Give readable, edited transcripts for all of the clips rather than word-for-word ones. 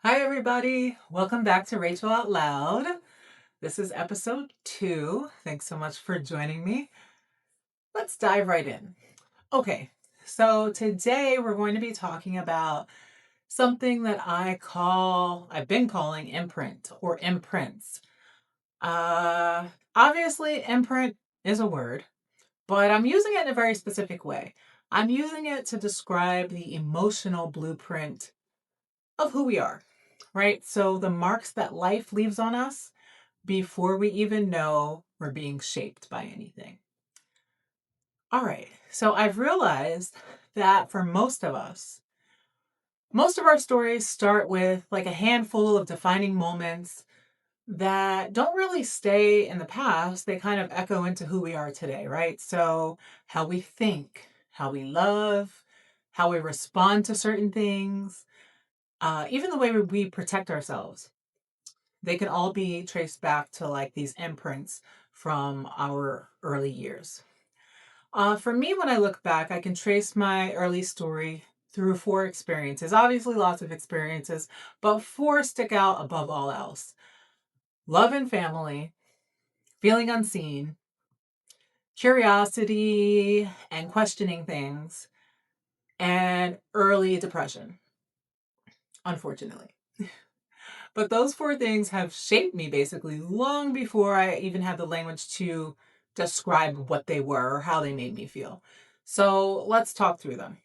Hi, everybody. Welcome back to Rachel Out Loud. This is episode 2. Thanks so much for joining me. Let's dive right in. Okay, so today we're going to be talking about something that I've been calling imprint or imprints. Uh, Obviously, imprint is a word, but I'm using it in a very specific way. I'm using it to describe the emotional blueprint of who we are, right? So the marks that life leaves on us before we even know we're being shaped by anything. All right. So I've realized that for most of us, most of our stories start with like a handful of defining moments that don't really stay in the past. They kind of echo into who we are today, right? So how we think, how we love, how we respond to certain things, even the way we protect ourselves. They can all be traced back to like these imprints from our early years. For me, when I look back, I can trace my early story through 4 experiences. Obviously, lots of experiences, but 4 stick out above all else: love and family, feeling unseen, curiosity and questioning things, and early depression, unfortunately. But those 4 things have shaped me basically long before I even had the language to describe what they were or how they made me feel. So let's talk through them.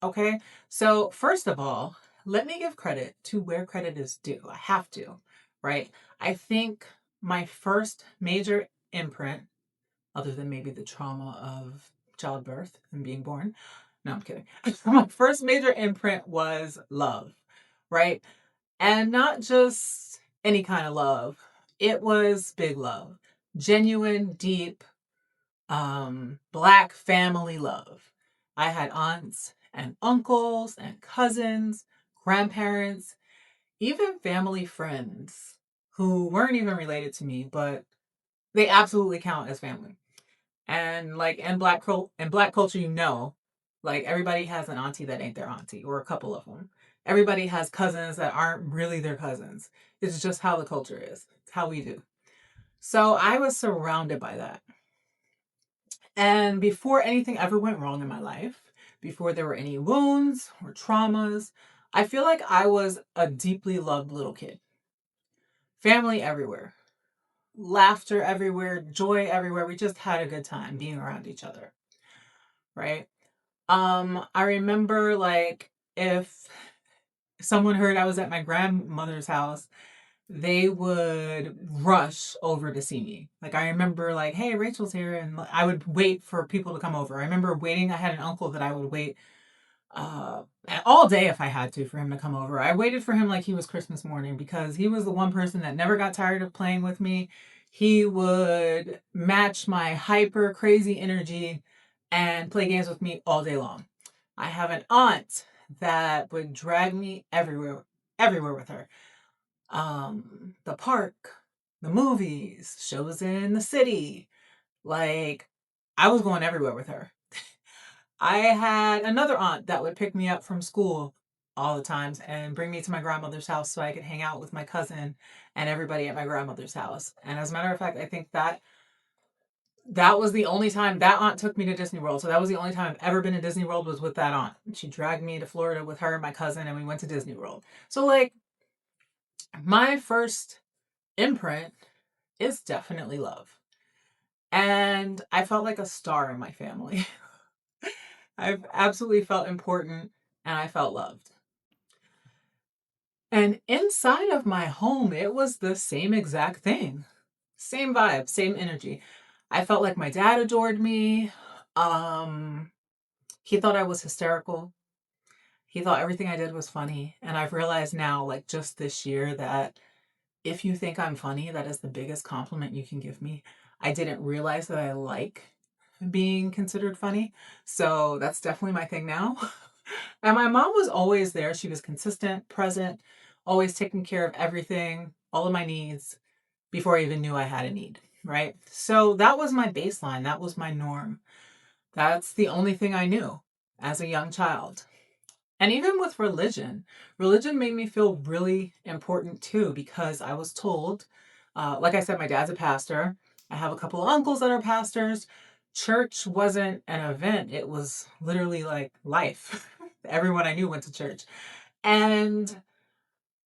Okay. So, first of all, let me give credit to where credit is due. I have to, right? I think my first major imprint, other than maybe the trauma of childbirth and being born, no, I'm kidding. My first major imprint was love, right? And not just any kind of love. It was big love. Genuine, deep, Black family love. I had aunts and uncles and cousins, grandparents, even family friends who weren't even related to me, but they absolutely count as family. And like in black culture, like everybody has an auntie that ain't their auntie, or a couple of them. Everybody has cousins that aren't really their cousins. It's just how the culture is. It's how we do. So I was surrounded by that. And before anything ever went wrong in my life, before there were any wounds or traumas, I feel like I was a deeply loved little kid. Family everywhere, laughter everywhere, joy everywhere. We just had a good time being around each other, right? I remember like if someone heard I was at my grandmother's house, they would rush over to see me. Like I remember like, hey, Rachel's here, and I would wait for people to come over. I remember waiting. I had an uncle that I would wait uh all day if I had to for him to come over. I waited for him like he was Christmas morning because he was the one person that never got tired of playing with me. He would match my hyper crazy energy and play games with me all day long. I have an aunt that would drag me everywhere with her. The park, the movies, shows in the city. Like I was going everywhere with her. I had another aunt that would pick me up from school all the times and bring me to my grandmother's house so I could hang out with my cousin and everybody at my grandmother's house. And as a matter of fact, I think that was the only time that aunt took me to Disney World. So that was the only time I've ever been to Disney World was with that aunt. She dragged me to Florida with her and my cousin and we went to Disney World. So like my first imprint is definitely love. And I felt like a star in my family. I've absolutely felt important and I felt loved. And inside of my home, it was the same exact thing. Same vibe, same energy. I felt like my dad adored me. Um, he thought I was hysterical. He thought everything I did was funny. And I've realized now, like just this year, that if you think I'm funny, that is the biggest compliment you can give me. I didn't realize that I like being considered funny. So that's definitely my thing now. And my mom was always there. She was consistent, present, always taking care of everything, all of my needs before I even knew I had a need, right? So that was my baseline. That was my norm. That's the only thing I knew as a young child. And even with religion, religion made me feel really important too because I was told, like I said, my dad's a pastor. I have a couple of uncles that are pastors. Church wasn't an event, it was literally like life. Everyone I knew went to church. And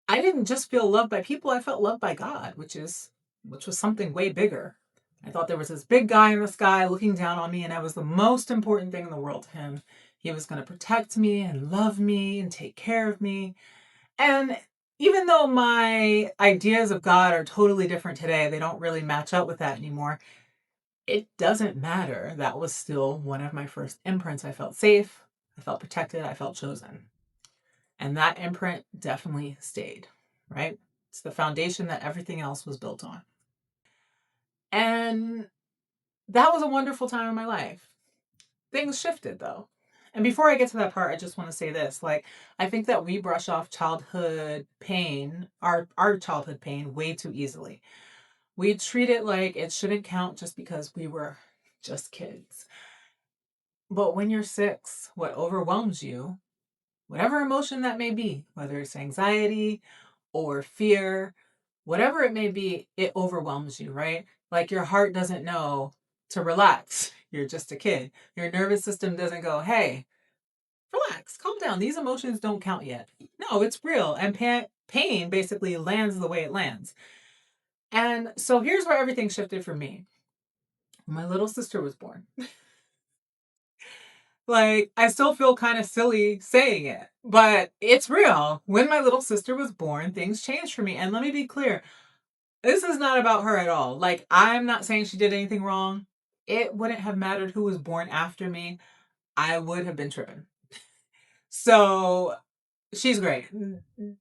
I didn't just feel loved by people, I felt loved by God, which was something way bigger. I thought there was this big guy in the sky looking down on me, and I was the most important thing in the world to him. He was going to protect me and love me and take care of me. And even though my ideas of God are totally different today, they don't really match up with that anymore. It doesn't matter. That was still one of my first imprints. I felt safe, I felt protected, I felt chosen. And that imprint definitely stayed, right? It's the foundation that everything else was built on. And that was a wonderful time in my life. Things shifted though. And before I get to that part, I just want to say this. Like, I think that we brush off childhood pain, our childhood pain, way too easily. We treat it like it shouldn't count just because we were just kids. But when you're 6, what overwhelms you, whatever emotion that may be, whether it's anxiety or fear, whatever it may be, it overwhelms you, right? Like your heart doesn't know to relax. You're just a kid. Your nervous system doesn't go, hey, relax, calm down. These emotions don't count yet. No, it's real. And pain basically lands the way it lands. And so here's where everything shifted for me. My little sister was born. Like, I still feel kind of silly saying it, but it's real. When my little sister was born, things changed for me. And let me be clear, this is not about her at all. Like, I'm not saying she did anything wrong. It wouldn't have mattered who was born after me. I would have been tripping. So she's great.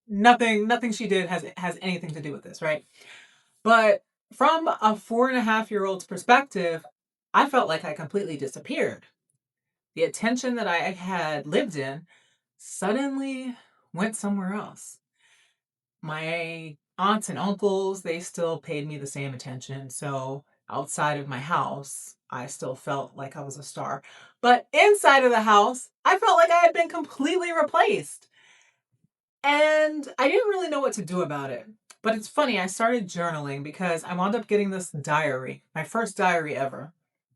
Nothing she did has anything to do with this, right? But from a 4.5-year-old's perspective, I felt like I completely disappeared. The attention that I had lived in suddenly went somewhere else. My aunts and uncles, they still paid me the same attention. So outside of my house, I still felt like I was a star. But inside of the house, I felt like I had been completely replaced. And I didn't really know what to do about it. But it's funny, I started journaling because I wound up getting this diary, my first diary ever.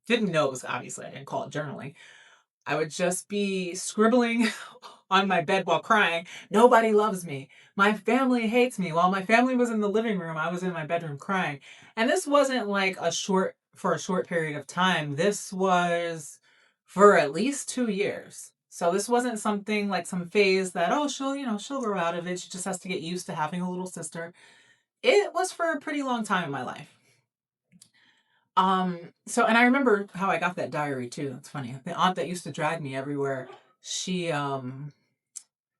Didn't know it was, obviously, I didn't call it journaling. I would just be scribbling on my bed while crying. Nobody loves me. My family hates me. While my family was in the living room, I was in my bedroom crying. And this wasn't like for a short period of time. This was for at least 2 years. So this wasn't something like some phase that, oh, she'll grow out of it. She just has to get used to having a little sister. It was for a pretty long time in my life. And I remember how I got that diary too. It's funny. The aunt that used to drag me everywhere, she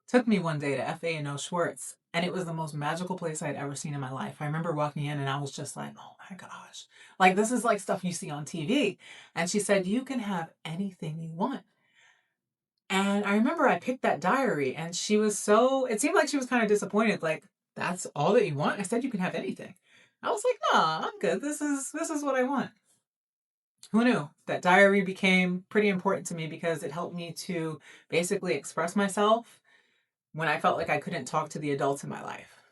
took me one day to FA&O Schwartz, and it was the most magical place I'd ever seen in my life. I remember walking in and I was just like, oh my gosh. Like this is like stuff you see on TV. And she said, you can have anything you want. And I remember I picked that diary and it seemed like she was kind of disappointed, like, that's all that you want? I said you can have anything. I was like, nah, I'm good. This is what I want. Who knew? That diary became pretty important to me because it helped me to basically express myself when I felt like I couldn't talk to the adults in my life.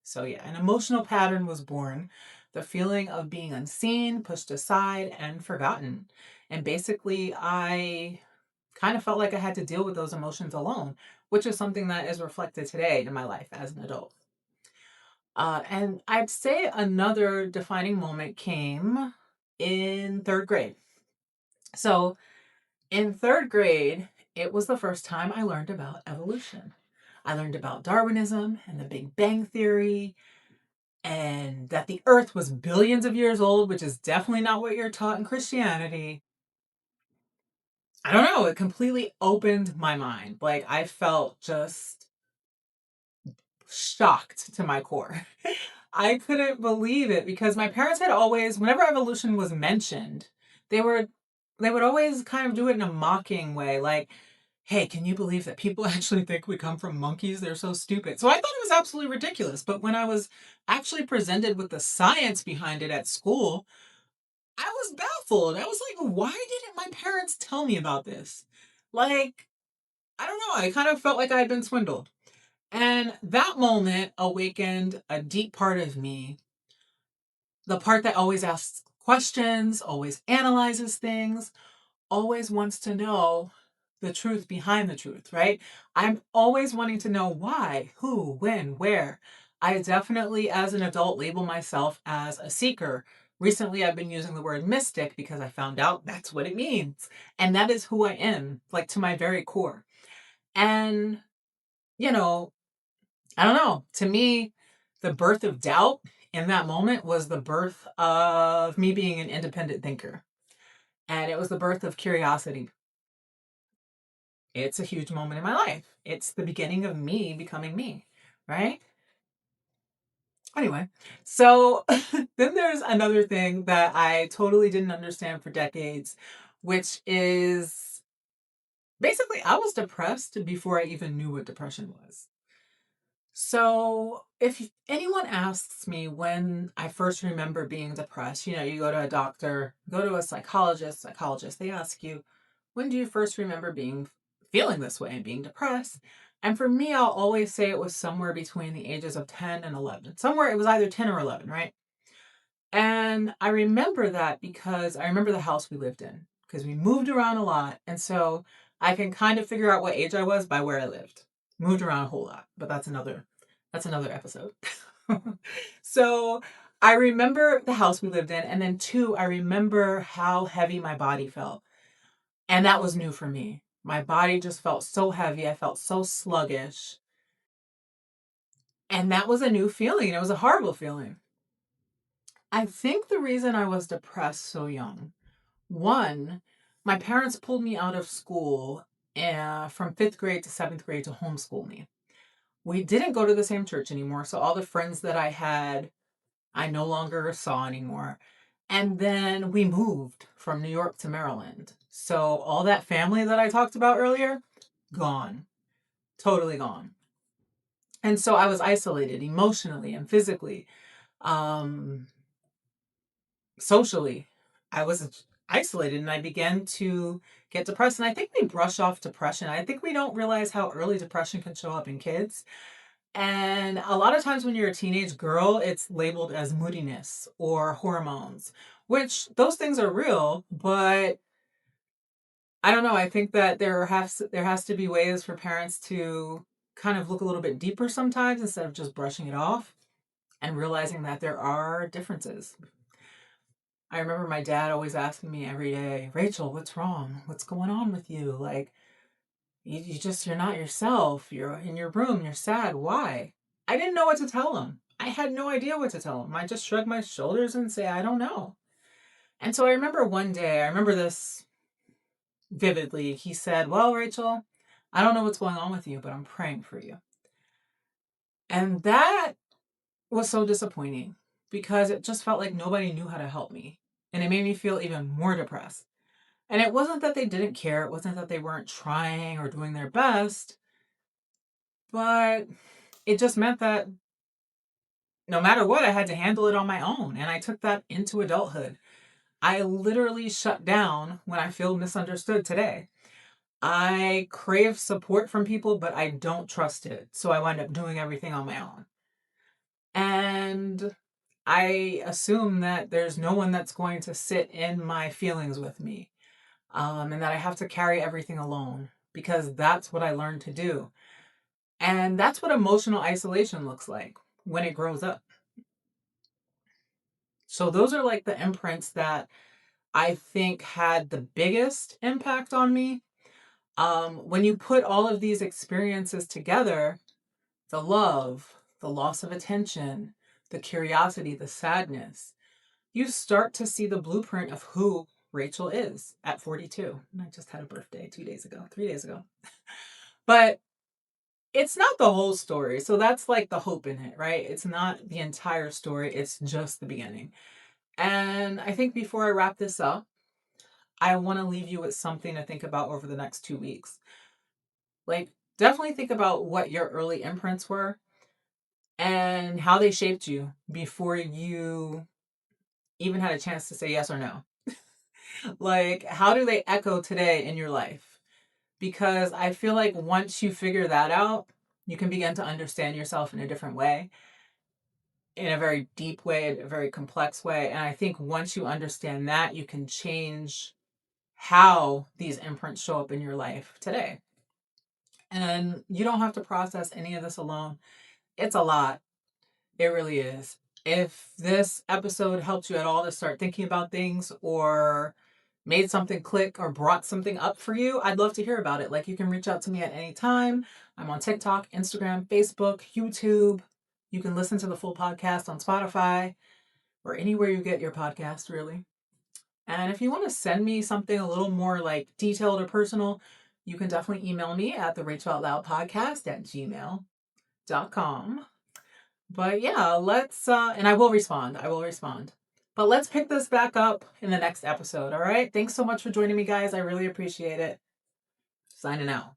So, yeah, an emotional pattern was born. The feeling of being unseen, pushed aside, and forgotten. And basically, I kind of felt like I had to deal with those emotions alone, which is something that is reflected today in my life as an adult. And I'd say another defining moment came in third grade. So, in third grade, it was the first time I learned about evolution. I learned about Darwinism and the Big Bang Theory, and that the Earth was billions of years old, which is definitely not what you're taught in Christianity. I don't know, it completely opened my mind. Like, I felt just shocked to my core. I couldn't believe it because my parents had always, whenever evolution was mentioned, they were they would always kind of do it in a mocking way, like, hey, can you believe that people actually think we come from monkeys? They're so stupid. So I thought it was absolutely ridiculous. But when I was actually presented with the science behind it at school, I was baffled. I was like, why didn't my parents tell me about this? Like, I don't know, I kind of felt like I had been swindled. And that moment awakened a deep part of me, the part that always asks questions, always analyzes things, always wants to know the truth behind the truth, right? I'm always wanting to know why, who, when, where. I definitely, as an adult, label myself as a seeker. Recently, I've been using the word mystic because I found out that's what it means. And that is who I am, like to my very core. And, you know, I don't know. To me, the birth of doubt in that moment was the birth of me being an independent thinker. And it was the birth of curiosity. It's a huge moment in my life. It's the beginning of me becoming me, right? Anyway, so then there's another thing that I totally didn't understand for decades, which is basically I was depressed before I even knew what depression was. So, if anyone asks me when I first remember being depressed, you go to a doctor, go to a psychologist, they ask you, when do you first remember feeling this way and being depressed? And for me, I'll always say it was somewhere between the ages of 10 and 11. Somewhere it was either 10 or 11, right? And I remember that because I remember the house we lived in because we moved around a lot. And so I can kind of figure out what age I was by where I lived. Moved around a whole lot, but that's another episode. So I remember the house we lived in, and then two, I remember how heavy my body felt. And that was new for me. My body just felt so heavy. I felt so sluggish. And that was a new feeling. It was a horrible feeling. I think the reason I was depressed so young, one, my parents pulled me out of school from fifth grade to seventh grade to homeschool me. We didn't go to the same church anymore. So all the friends that I had, I no longer saw anymore. And then we moved from New York to Maryland. So all that family that I talked about earlier, gone, totally gone. And so I was isolated emotionally and physically. Um, Socially, I was isolated and I began to get depressed. And I think we brush off depression. I think we don't realize how early depression can show up in kids. And a lot of times when you're a teenage girl, it's labeled as moodiness or hormones, which those things are real, but I don't know. I think that there has to be ways for parents to kind of look a little bit deeper sometimes instead of just brushing it off and realizing that there are differences. I remember my dad always asking me every day, Rachel, what's wrong? What's going on with you? Like, you're not yourself. You're in your room. You're sad. Why? I didn't know what to tell him. I had no idea what to tell him. I just shrugged my shoulders and say, I don't know. And so I remember one day, I remember this vividly. He said, well, Rachel, I don't know what's going on with you, but I'm praying for you. And that was so disappointing because it just felt like nobody knew how to help me. And it made me feel even more depressed. And it wasn't that they didn't care, it wasn't that they weren't trying or doing their best, but it just meant that no matter what, I had to handle it on my own. And I took that into adulthood. I literally shut down when I feel misunderstood today. I crave support from people, but I don't trust it. So I wind up doing everything on my own. And I assume that there's no one that's going to sit in my feelings with me, and that I have to carry everything alone because that's what I learned to do. And that's what emotional isolation looks like when it grows up. So, those are like the imprints that I think had the biggest impact on me. When you put all of these experiences together, the love, the loss of attention, the curiosity, the sadness, you start to see the blueprint of who Rachel is at 42. And I just had a birthday 2 days ago, 3 days ago. But it's not the whole story. So that's like the hope in it, right? It's not the entire story, it's just the beginning. And I think before I wrap this up, I want to leave you with something to think about over the next 2 weeks. Like, definitely think about what your early imprints were and how they shaped you before you even had a chance to say yes or no. Like, how do they echo today in your life? because I feel like once you figure that out, you can begin to understand yourself in a different way, in a very deep way, a very complex way. And I think once you understand that, you can change how these imprints show up in your life today. And you don't have to process any of this alone. It's a lot. It really is. If this episode helped you at all to start thinking about things or made something click or brought something up for you, I'd love to hear about it. Like, you can reach out to me at any time. I'm on TikTok, Instagram, Facebook, YouTube. You can listen to the full podcast on Spotify or anywhere you get your podcast, really. And if you want to send me something a little more like detailed or personal, you can definitely email me at the Rachel Out Loud podcast at gmail.com. But yeah, let's, and I will respond. I will respond. But let's pick this back up in the next episode. All right. Thanks so much for joining me, guys. I really appreciate it. Signing out.